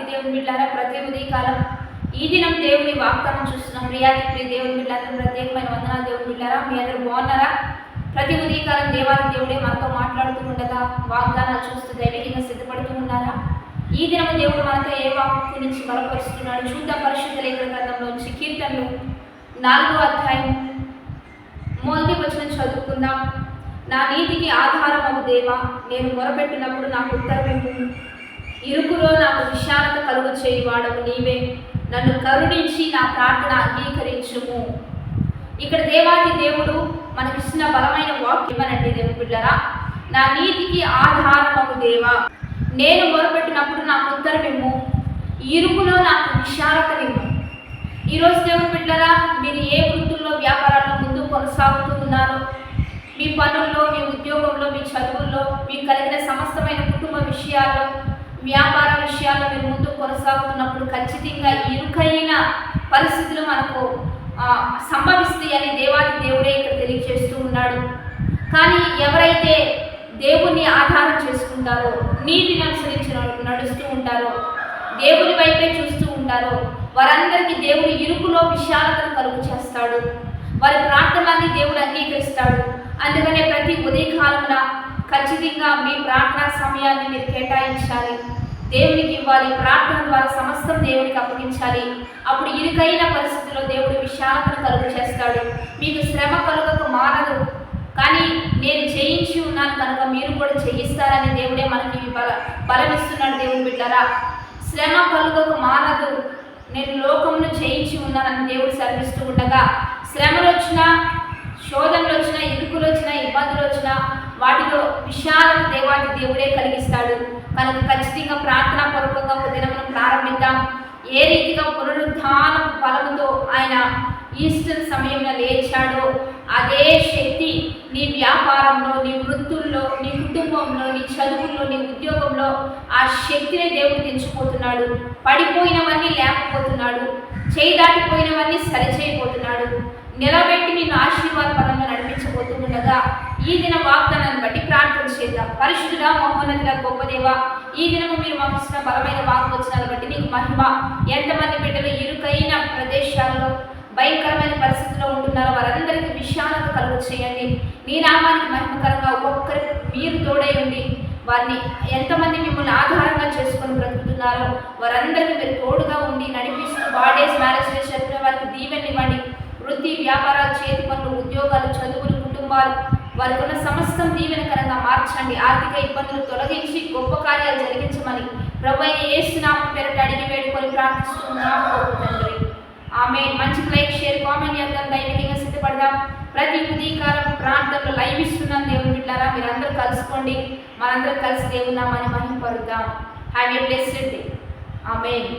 ప్రియ దేవుని బిడ్డలారా, ప్రతి ఉదయకాలం ఈ దినం దేవుని వాగ్దానం చూస్తున్నాం. ప్రియ దేవుని బిడ్డలందరూ ప్రత్యేకమైన వందనాలు. దేవుని బిడ్డలారా, మీ అందరూ బాగున్నారా? ప్రతి ఉదయకాలం దేవాది దేవుడే మనతో మాట్లాడుతూ ఉండగా వాగ్దానాలు చూస్తూ దైవికంగా సిద్ధపడుతూ ఉన్నారా? ఈ దినం దేవుడు మనతో ఏ వాక్కు నుంచి బలపరుస్తున్నాడు చూద్దాం. పరిశుద్ధ లేఖన గ్రంథంలోంచి కీర్తనలు 4వ అధ్యాయం మొదటి వచనం చదువుకుందాం. నా నీతికి ఆధారమగు దేవా, నేను మొరపెట్టినప్పుడు నాకు ఉత్తరమిమ్ము. ఇరుకులో నాకు విశాలత కలుగు చేయువాడవు నీవే. నన్ను కరుణించి నా ప్రార్థన అంగీకరించుము. ఇక్కడ దేవాది దేవుడు మనకిచ్చిన బలమైన వాక్యం అనండి. దేవుని బిడ్డలారా, నా నీతికి ఆధారమగు దేవా, నేను మొరపెట్టినప్పుడు నాకు ఉత్తరమిమ్ము. ఇరుకులో నాకు విశాలతనిమ్ము. ఈరోజు దేవుని బిడ్డలారా, మీరు ఏ వృత్తుల్లో వ్యాపారాల్లో ముందు కొనసాగుతూ ఉన్నారో, మీ పనుల్లో, మీ ఉద్యోగంలో, మీ చదువుల్లో, మీకు కలిగిన సమస్తమైన కుటుంబ విషయాల్లో, వ్యాపార విషయాల్లో మీరు ముందు కొనసాగుతున్నప్పుడు ఖచ్చితంగా ఇరుకైన పరిస్థితులు మనకు సంభవిస్తాయని దేవాది దేవుడే ఇక్కడ తెలియజేస్తూ ఉన్నాడు. కానీ ఎవరైతే దేవుణ్ణి ఆధారం చేసుకుంటారో, నీతిని అనుసరించి నడుస్తూ ఉంటారో, దేవుని వైపే చూస్తూ ఉంటారో, వారందరికీ దేవుడు ఇరుకులో విశాలతను కలుగు చేస్తాడు. వారి ప్రార్థనలన్నీ దేవుడు అంగీకరిస్తాడు. అందుకనే ప్రతి ఉదయకాలమున ఖచ్చితంగా మీ ప్రార్థనా సమయాన్ని మీరు కేటాయించాలి, దేవునికి ఇవ్వాలి. ప్రార్థన ద్వారా సమస్తం దేవునికి అప్పగించాలి. అప్పుడు ఇరుకైన పరిస్థితుల్లో దేవుడు విశాలతను కలుగు చేస్తాడు. మీకు శ్రమ కలుగక మానదు, కానీ నేను చేయించి ఉన్నాను కనుక మీరు కూడా చేయిస్తారని దేవుడే మనకి బలమిస్తున్నాడు. దేవుని బిడ్డలారా, శ్రమ కలుగక మానదు, నేను లోకమును చేయించి ఉన్నానని దేవుడు సెలవిస్తూ ఉండగా, శ్రమలు వచ్చినా, శోధనలు వచ్చినా, ఇరుకులు వచ్చినా, ఇబ్బందులు వచ్చినా వాటిలో విశాలత దేవాది దేవుడే కలిగిస్తాడు. కనుక ఖచ్చితంగా ప్రార్థనా పూర్వకంగా ఒక దినమును ప్రారంభిద్దాం. ఏ రీతిగా పునరుద్ధాన బలముతో ఆయన ఈస్టర్ సమయంలో లేచాడో అదే శక్తి నీ వ్యాపారంలో, నీ వృత్తుల్లో, నీ కుటుంబంలో, నీ చదువుల్లో, నీ ఉద్యోగంలో ఆ శక్తిని దేవుడు తెచ్చిపోతున్నాడు. పడిపోయినవన్నీ లేకపోతున్నాడు, చేయి దాటిపోయినవన్నీ సరిచేయబోతున్నాడు. నిలబెట్టి నిన్ను ఆశీర్వాద పదంలో నడిపించబోతుండగా ఈ దిన వాగ్దానాన్ని బట్టి ప్రార్థన చేద్దాం. పరిశుద్ధుడా, మహోన్నతుడా, గొప్ప దేవా, ఈ దినము మీరు మాకు ఇచ్చిన బలమైన వాగ్వచనాలు బట్టి నీకు మహిమ. ఎంతమంది బిడ్డలు ఇరుకైన ప్రదేశాల్లో భయంకరమైన పరిస్థితుల్లో ఉంటున్నారో వారందరికీ విశాలత కలుగు చేయండి. నీ నామానికి మహిమకరంగా ఒక్కొక్కరి మీరు తోడై ఉండి వారిని ఎంతమంది మిమ్మల్ని ఆధారంగా చేసుకొని బ్రతుకుతున్నారో వారందరికీ మీరు తోడుగా ఉండి నడిపిస్తూ బాడేస్ మ్యారేజ్ చెప్పిన వారికి దీవెనివ్వండి. వృత్తి, వ్యాపారాలు, చేతి పనులు, ఉద్యోగాలు, చదువులు, కుటుంబాలు, వారికి ఉన్న సమస్తం దీవెనకరంగా మార్చండి. ఆర్థిక ఇబ్బందులు తొలగించి గొప్ప కార్యాలు జరిగించమని ప్రభువైన యేసు నామం పేరిట అడిగి వేడుకొని ప్రార్థిస్తున్నాము తండ్రి. ఆమె మంచి లైక్, షేర్, కామెంట్ చేద్దాం. దైవికంగా సిద్ధపడదాం. ప్రతి ఉదయకాలం ప్రార్థనలు లైవ్ ఇస్తున్నాం. దేవుని బిడ్డలారా, మీరందరూ కలుసుకోండి. మనందరూ కలిసి దేవుని నామాన్ని మహిమపరుద్దాం. Have a blessed day. Amen.